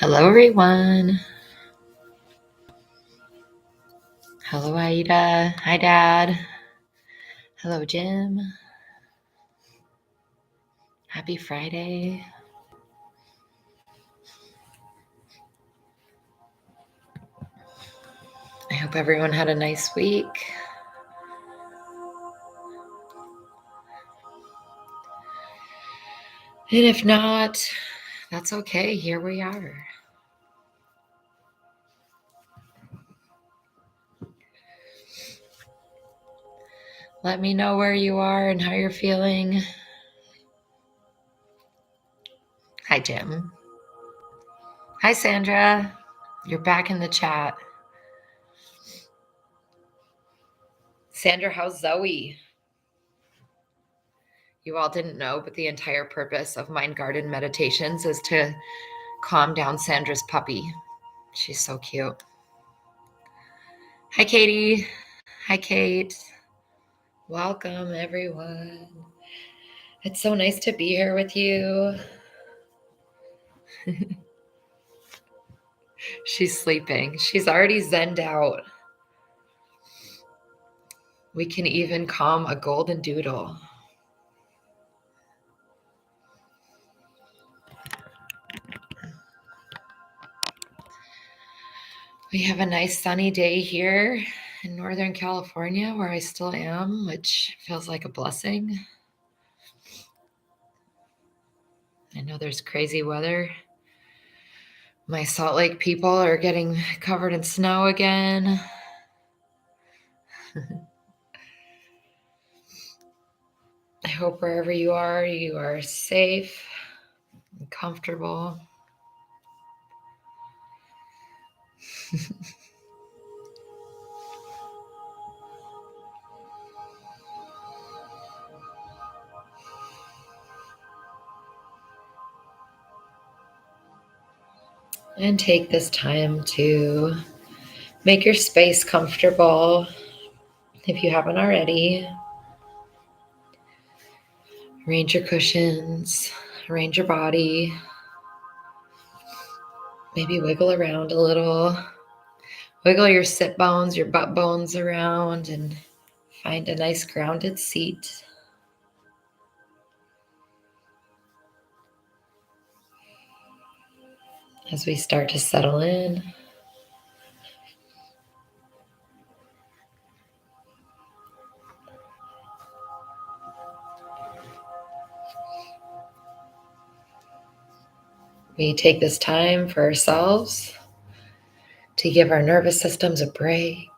Hello, everyone. Hello, Aida. Hi, Dad. Hello, Jim. Happy Friday. I hope everyone had a nice week. And if not, that's okay. Here we are. Let me know where you are and how you're feeling. Hi, Jim. Hi, Sandra. You're back in the chat. Sandra, how's Zoe? You all didn't know, but the entire purpose of Mind Garden meditations is to calm down Sandra's puppy. She's so cute. Hi, Katie. Hi, Kate. Welcome, everyone. It's so nice to be here with you. She's sleeping. She's already zenned out. We can even calm a golden doodle. We have a nice sunny day here in Northern California, where I still am, which feels like a blessing. I know there's crazy weather. My Salt Lake people are getting covered in snow again. I hope wherever you are safe and comfortable. And take this time to make your space comfortable if you haven't already. Arrange your cushions, arrange your body. Maybe wiggle around a little. Wiggle your sit bones, your butt bones around, and find a nice grounded seat. As we start to settle in, we take this time for ourselves to give our nervous systems a break.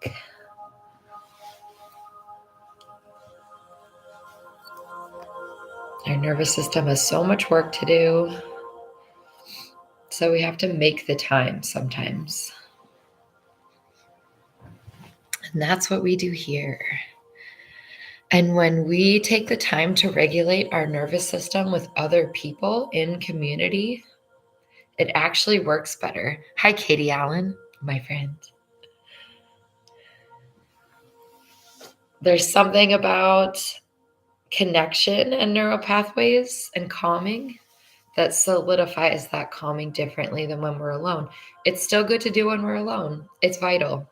Our nervous system has so much work to do, so we have to make the time sometimes. And that's what we do here. And when we take the time to regulate our nervous system with other people in community, it actually works better. Hi, Katie Allen, my friend. There's something about connection and neural pathways and calming that solidifies that calming differently than when we're alone. It's still good to do when we're alone. It's vital.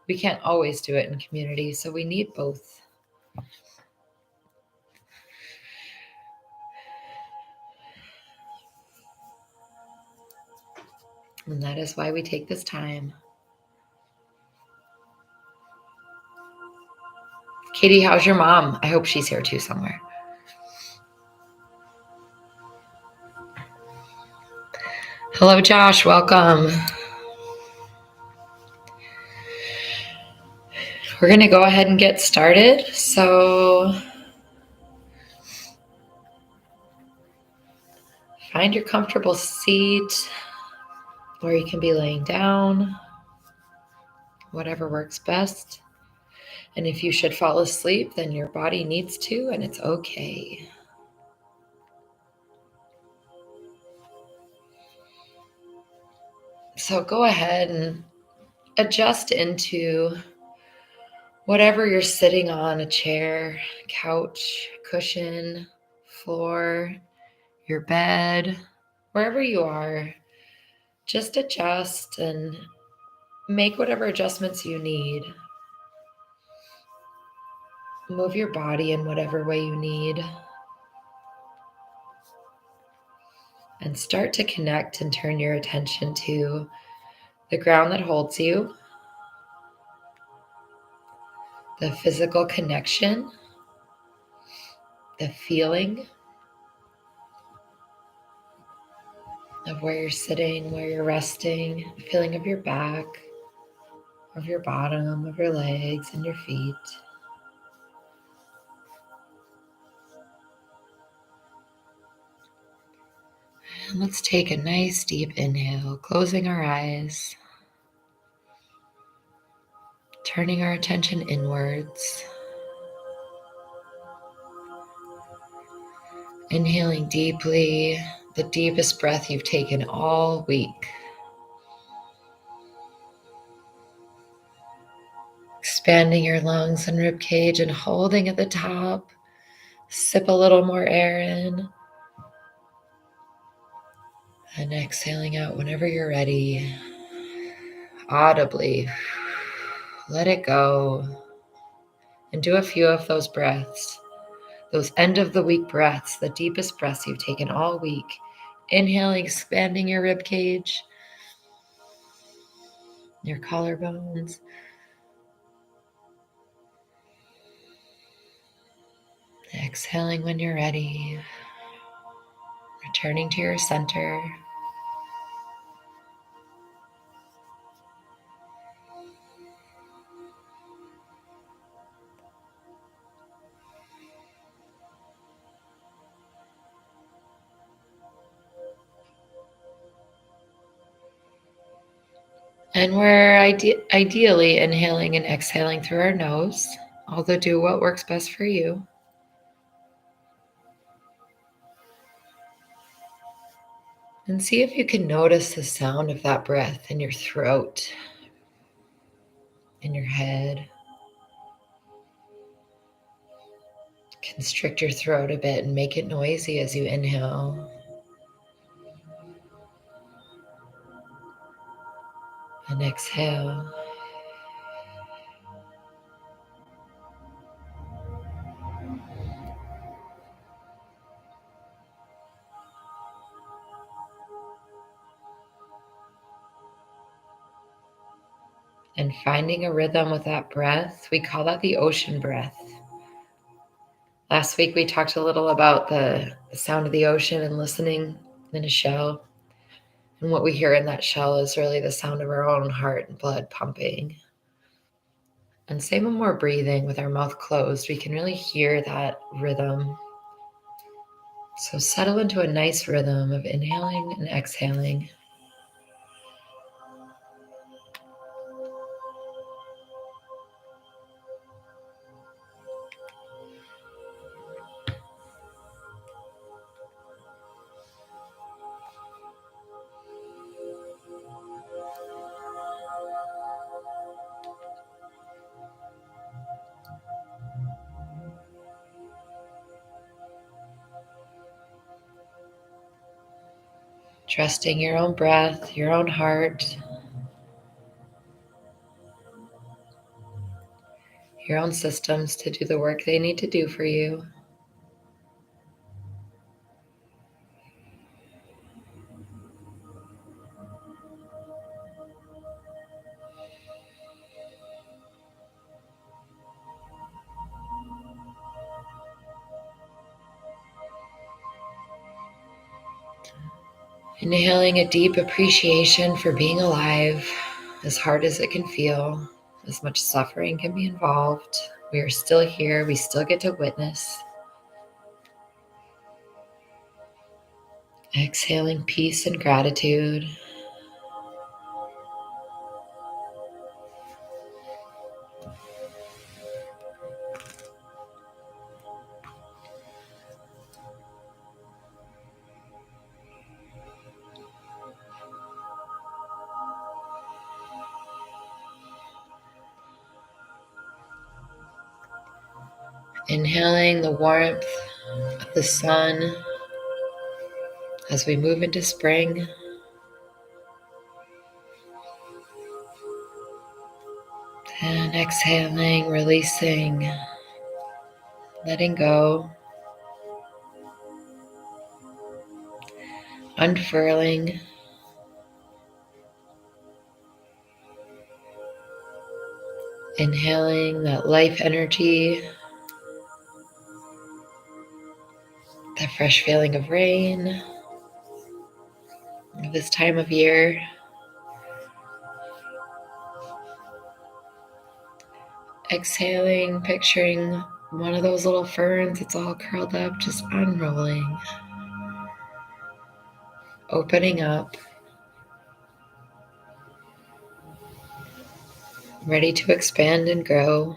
We can't always do it in community, so we need both. And that is why we take this time. Katie, how's your mom? I hope she's here too somewhere. Hello, Josh. Welcome. We're going to go ahead and get started. So find your comfortable seat, or you can be laying down, whatever works best. And if you should fall asleep, then your body needs to, and it's okay. So go ahead and adjust into whatever you're sitting on, a chair, couch, cushion, floor, your bed, wherever you are. just adjust and make whatever adjustments you need. Move your body in whatever way you need. And start to connect and turn your attention to the ground that holds you, the physical connection, the feeling of where you're sitting, where you're resting, the feeling of your back, of your bottom, of your legs and your feet. And let's take a nice deep inhale, closing our eyes, turning our attention inwards, inhaling deeply, the deepest breath you've taken all week. Expanding your lungs and rib cage and holding at the top. Sip a little more air in. And exhaling out whenever you're ready. Audibly. Let it go. And do a few of those breaths. Those end of the week breaths, the deepest breaths you've taken all week. Inhaling, expanding your rib cage, your collarbones. Exhaling when you're ready. Returning to your center. And we're ideally inhaling and exhaling through our nose, although do what works best for you. And see if you can notice the sound of that breath in your throat, in your head. Constrict your throat a bit and make it noisy as you inhale. And exhale. And finding a rhythm with that breath, we call that the ocean breath. Last week we talked a little about the sound of the ocean and listening in a shell. And what we hear in that shell is really the sound of our own heart and blood pumping. And same when we're breathing with our mouth closed, we can really hear that rhythm. So settle into a nice rhythm of inhaling and exhaling. Trusting your own breath, your own heart, your own systems to do the work they need to do for you. Inhaling a deep appreciation for being alive, as hard as it can feel, as much suffering can be involved. We are still here, we still get to witness. Exhaling peace and gratitude. Inhaling the warmth of the sun as we move into spring. And exhaling, releasing, letting go, unfurling. Inhaling that life energy, that fresh feeling of rain, of this time of year. Exhaling, picturing one of those little ferns that's all curled up, just unrolling, opening up, ready to expand and grow.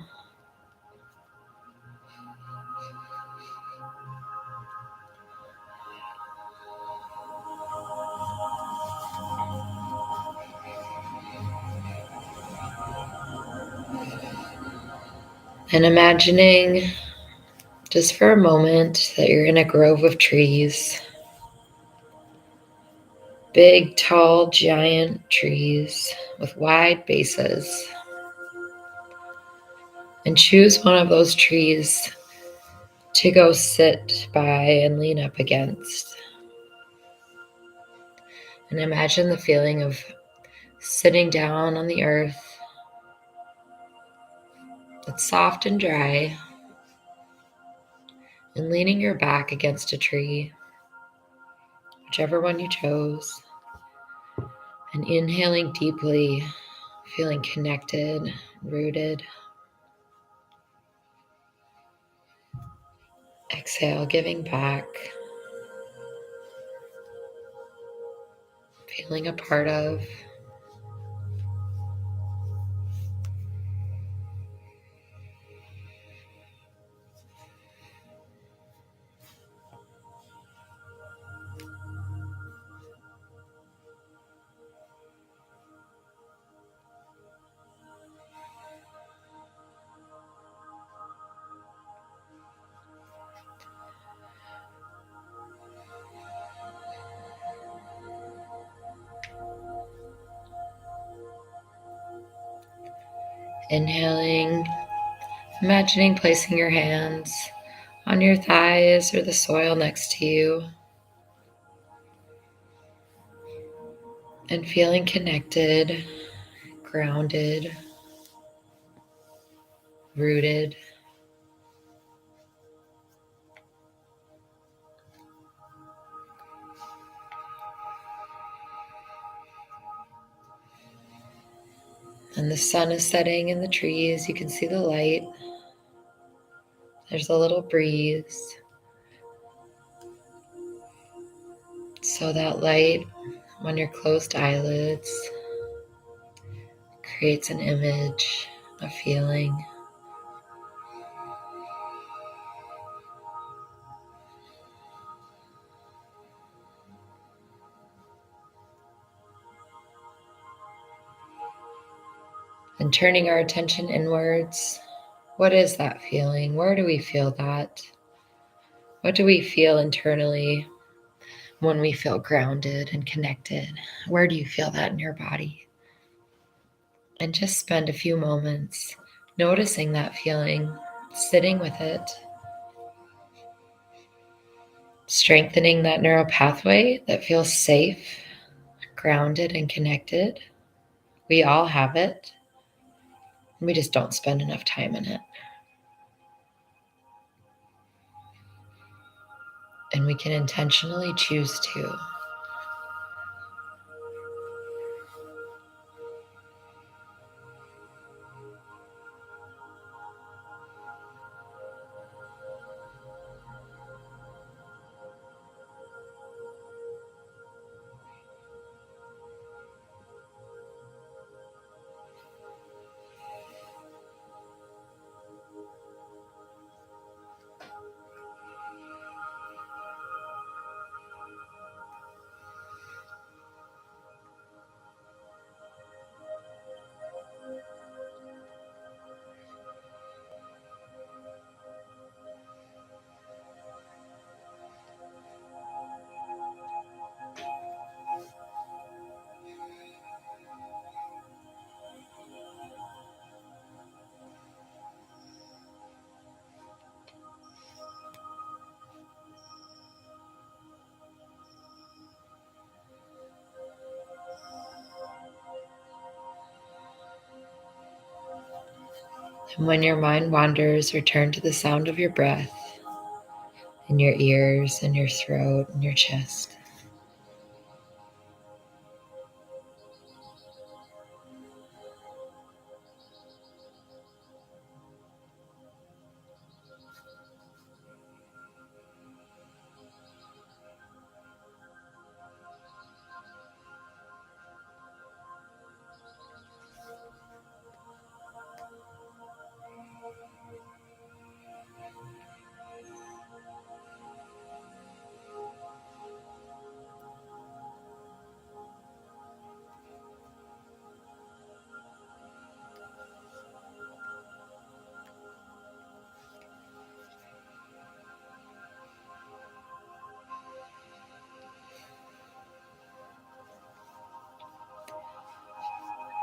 And imagining just for a moment that you're in a grove of trees, big, tall, giant trees with wide bases. And choose one of those trees to go sit by and lean up against. And imagine the feeling of sitting down on the earth. It's soft and dry, and leaning your back against a tree, whichever one you chose, and inhaling deeply, feeling connected, rooted. Exhale, giving back, feeling a part of. Inhaling, imagining placing your hands on your thighs or the soil next to you, and feeling connected, grounded, rooted. And the sun is setting in the trees. You can see the light. There's a little breeze. So that light on your closed eyelids creates an image, a feeling. And turning our attention inwards, what is that feeling? Where do we feel that? What do we feel internally when we feel grounded and connected? Where do you feel that in your body? And just spend a few moments noticing that feeling, sitting with it, strengthening that neural pathway that feels safe, grounded, and connected. We all have it. We just don't spend enough time in it. And we can intentionally choose to. And when your mind wanders, return to the sound of your breath in your ears, in your throat, in your chest.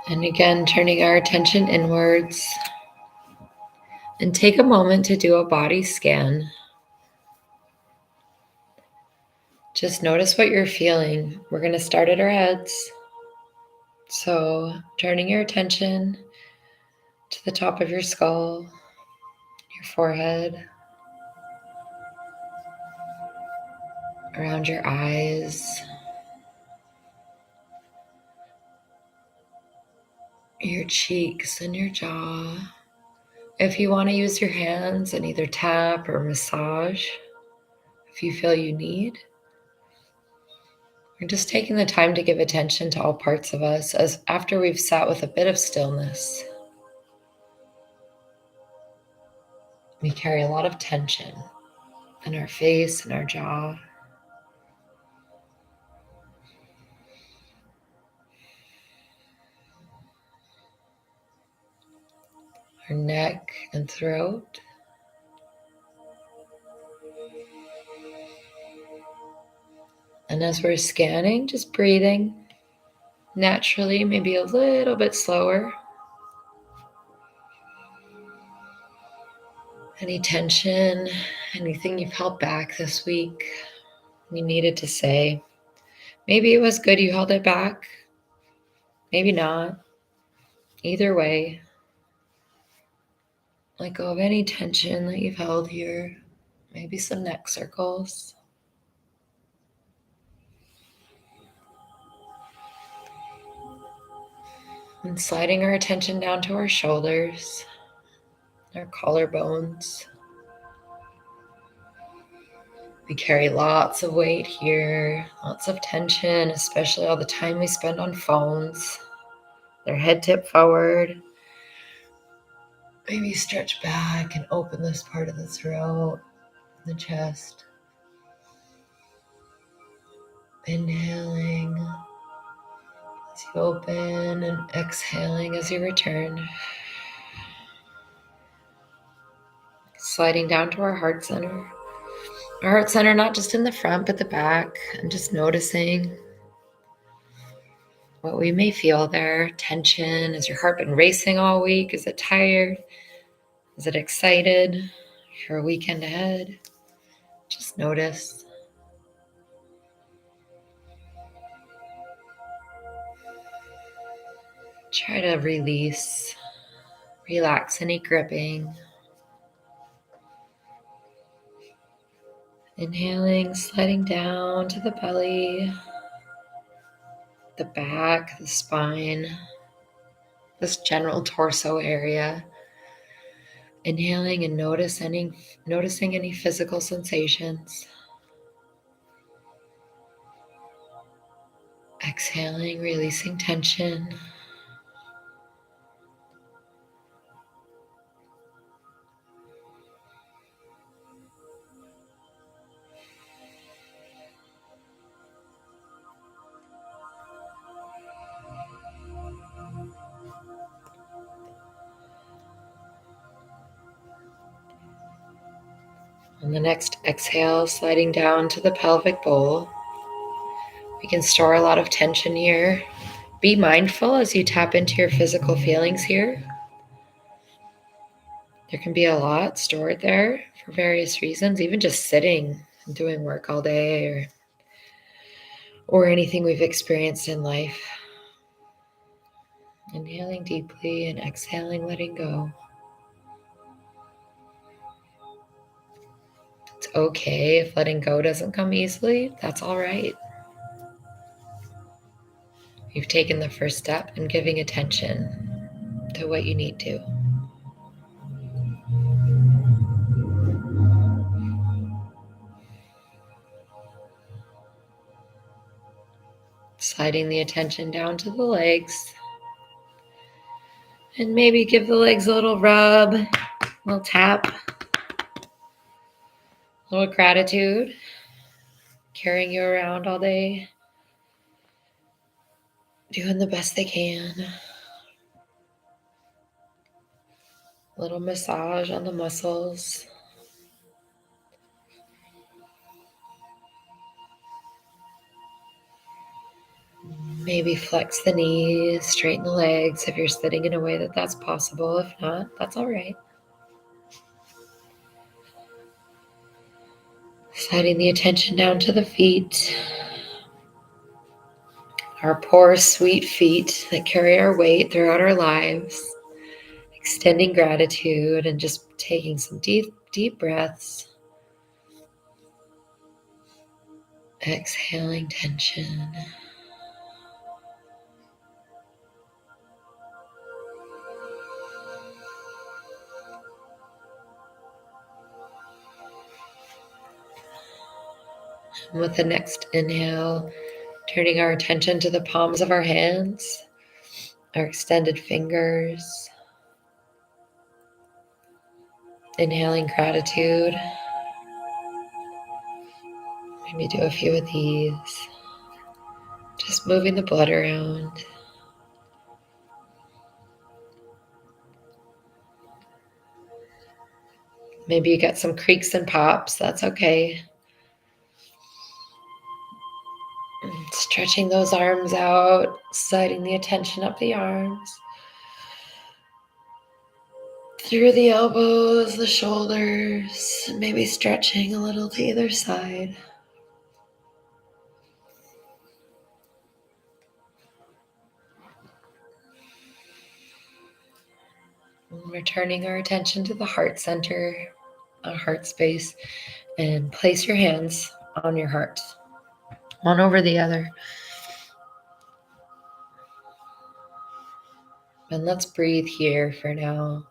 And again, turning our attention inwards. And take a moment to do a body scan. Just notice what you're feeling. We're going to start at our heads. So turning your attention to the top of your skull, your forehead, around your eyes, your cheeks and your jaw. If you want to use your hands and either tap or massage, if you feel you need, we're just taking the time to give attention to all parts of us as after we've sat with a bit of stillness. We carry a lot of tension in our face and our jaw. Our neck and throat. And as we're scanning, just breathing naturally, maybe a little bit slower. Any tension, anything you've held back this week, you needed to say. Maybe it was good you held it back. Maybe not. Either way, let go of any tension that you've held here. Maybe some neck circles. And sliding our attention down to our shoulders, our collarbones. We carry lots of weight here, lots of tension, especially all the time we spend on phones. Their head tip forward. Maybe stretch back and open this part of the throat, the chest. Inhaling as you open and exhaling as you return. Sliding down to our heart center. Our heart center, not just in the front, but the back, and just noticing what we may feel there. Tension. Has your heart been racing all week? Is it tired? Is it excited for a weekend ahead? Just notice. Try to release, relax any gripping. Inhaling, sliding down to the belly, the back, the spine, this general torso area. Inhaling and noticing any physical sensations. Exhaling, releasing tension. On the next exhale, sliding down to the pelvic bowl. We can store a lot of tension here. Be mindful as you tap into your physical feelings here. There can be a lot stored there for various reasons, even just sitting and doing work all day or anything we've experienced in life. Inhaling deeply and exhaling, letting go. okay if letting go doesn't come easily. That's all right. You've taken the first step in giving attention to what you need to. Sliding the attention down to the legs. And maybe give the legs a little rub, a little tap, a little gratitude. Carrying you around all day, doing the best they can. A little massage on the muscles. Maybe flex the knees, straighten the legs if you're sitting in a way that that's possible. If not, that's all right. Sliding the attention down to the feet. Our poor, sweet feet that carry our weight throughout our lives. Extending gratitude and just taking some deep, deep breaths. Exhaling tension. And with the next inhale, turning our attention to the palms of our hands, our extended fingers. Inhaling gratitude. Maybe do a few of these. Just moving the blood around. Maybe you got some creaks and pops. That's okay. Stretching those arms out, sliding the attention up the arms. Through the elbows, the shoulders, maybe stretching a little to either side. Returning our attention to the heart center, our heart space, and place your hands on your heart, one over the other. And let's breathe here for now.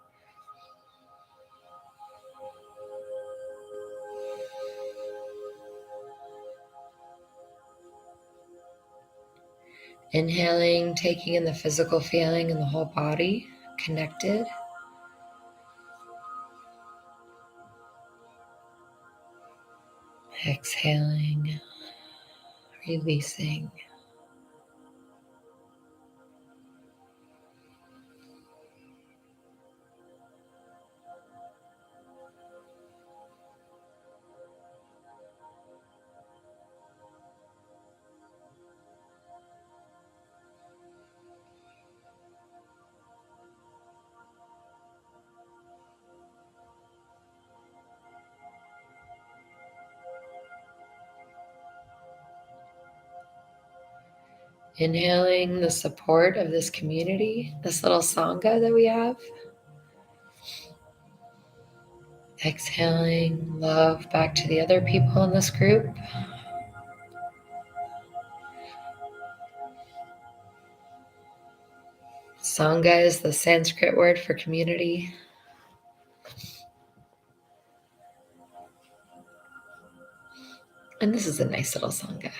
Inhaling, taking in the physical feeling in the whole body, connected. Exhaling, releasing. Inhaling the support of this community, this little Sangha that we have. Exhaling love back to the other people in this group. Sangha is the Sanskrit word for community. And this is a nice little Sangha.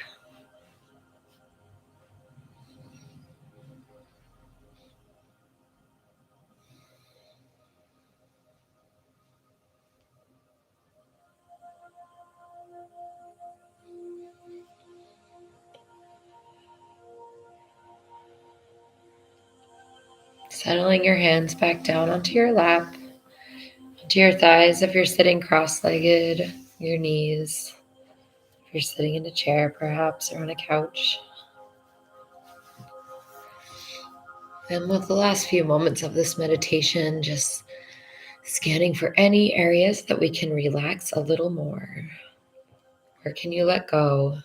Settling your hands back down onto your lap, onto your thighs if you're sitting cross-legged, your knees, if you're sitting in a chair perhaps or on a couch. And with the last few moments of this meditation, just scanning for any areas that we can relax a little more. Where can you let go?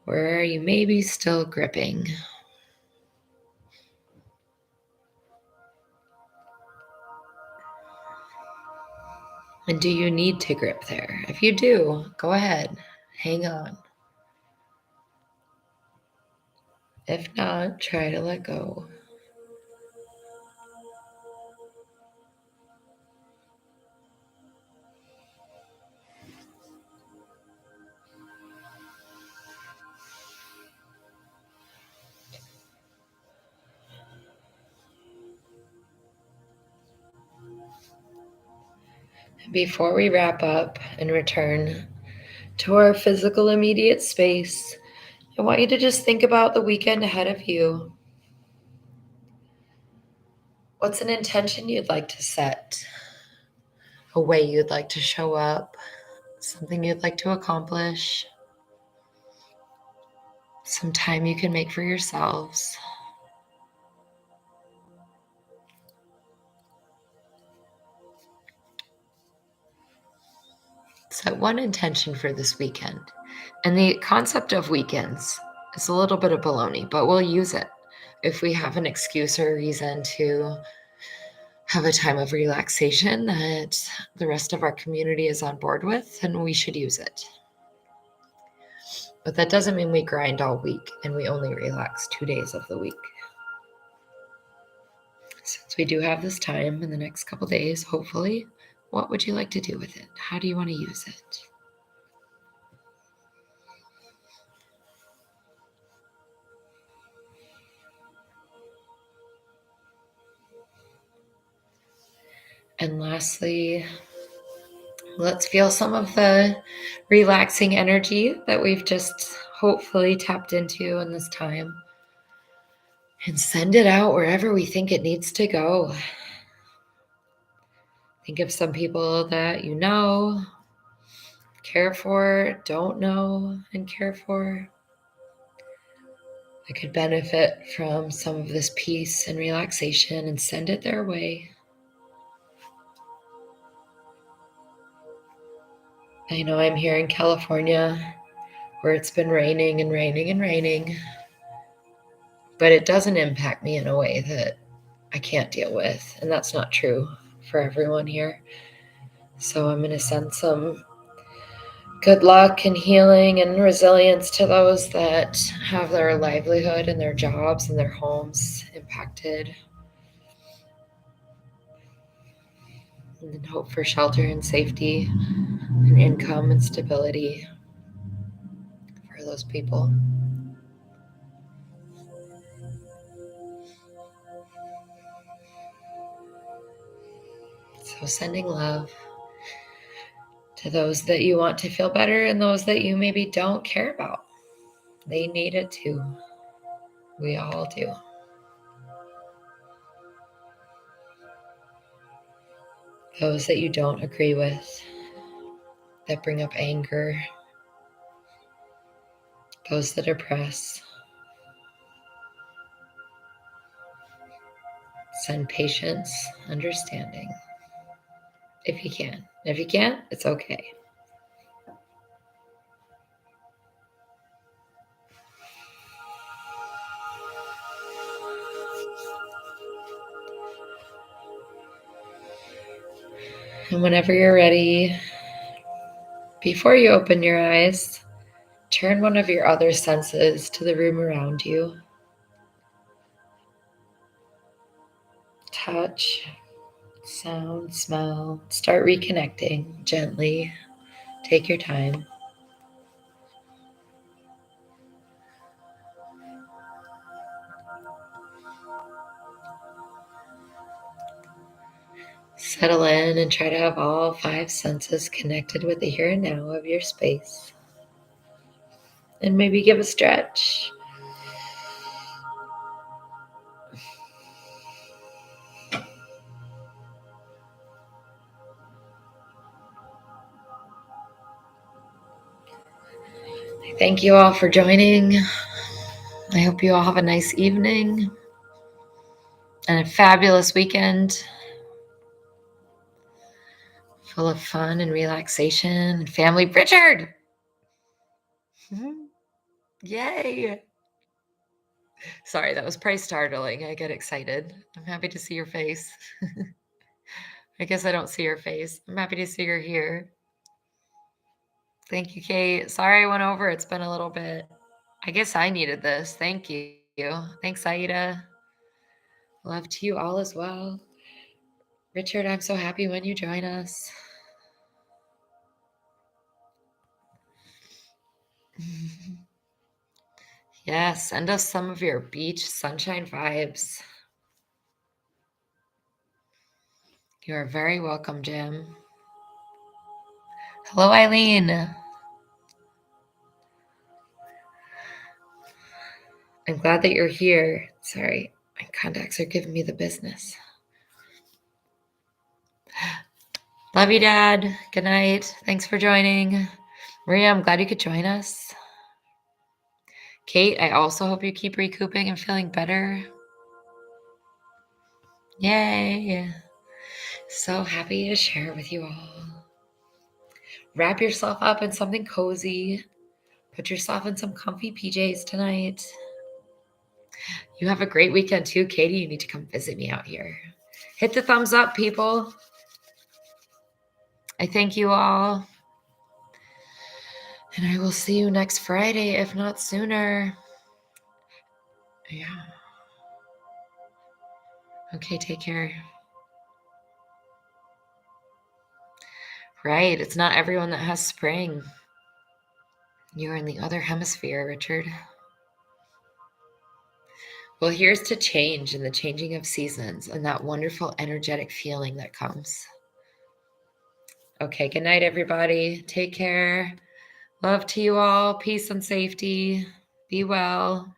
Where are you maybe still gripping? And do you need to grip there? If you do, go ahead, hang on. If not, try to let go. Before we wrap up and return to our physical immediate space, I want you to just think about the weekend ahead of you. What's an intention you'd like to set? A way you'd like to show up? Something you'd like to accomplish? Some time you can make for yourselves? Set one intention for this weekend. And the concept of weekends is a little bit of baloney, but we'll use it. If we have an excuse or a reason to have a time of relaxation that the rest of our community is on board with, then we should use it. But that doesn't mean we grind all week and we only relax 2 days of the week. Since we do have this time in the next couple days, hopefully, what would you like to do with it? How do you want to use it? And lastly, let's feel some of the relaxing energy that we've just hopefully tapped into in this time and send it out wherever we think it needs to go. Think of some people that you know, care for, don't know, and care for. I could benefit from some of this peace and relaxation and send it their way. I know I'm here in California where it's been raining and raining and raining, but it doesn't impact me in a way that I can't deal with. And that's not true for everyone here. So I'm going to send some good luck and healing and resilience to those that have their livelihood and their jobs and their homes impacted. And then hope for shelter and safety and income and stability for those people. So sending love to those that you want to feel better and those that you maybe don't care about. They need it too. We all do. Those that you don't agree with, that bring up anger, those that oppress. Send patience, understanding, if you can. If you can't, it's okay. And whenever you're ready, before you open your eyes, turn one of your other senses to the room around you. Touch, sound, smell. Start reconnecting gently. Take your time. Settle in and try to have all 5 senses connected with the here and now of your space. And maybe give a stretch. Thank you all for joining. I hope you all have a nice evening and a fabulous weekend full of fun and relaxation and family. Richard! Yay! Sorry, that was pretty startling. I get excited. I'm happy to see your face. I guess I don't see your face. I'm happy to see you're here. Thank you, Kate. Sorry I went over. It's been a little bit. I guess I needed this. Thank you. Thanks, Aida. Love to you all as well. Richard, I'm so happy when you join us. Yes, send us some of your beach sunshine vibes. You are very welcome, Jim. Hello, Eileen. I'm glad that you're here. Sorry, my contacts are giving me the business. Love you, Dad. Good night. Thanks for joining. Maria, I'm glad you could join us. Kate, I also hope you keep recouping and feeling better. Yay. So happy to share with you all. Wrap yourself up in something cozy. Put yourself in some comfy PJs tonight. You have a great weekend too, Katie. You need to come visit me out here. Hit the thumbs up, people. I thank you all. And I will see you next Friday, if not sooner. Yeah. Okay, take care. Right, it's not everyone that has spring. You're in the other hemisphere, Richard. Well, here's to change and the changing of seasons and that wonderful energetic feeling that comes. Okay, good night, everybody. Take care. Love to you all. Peace and safety. Be well.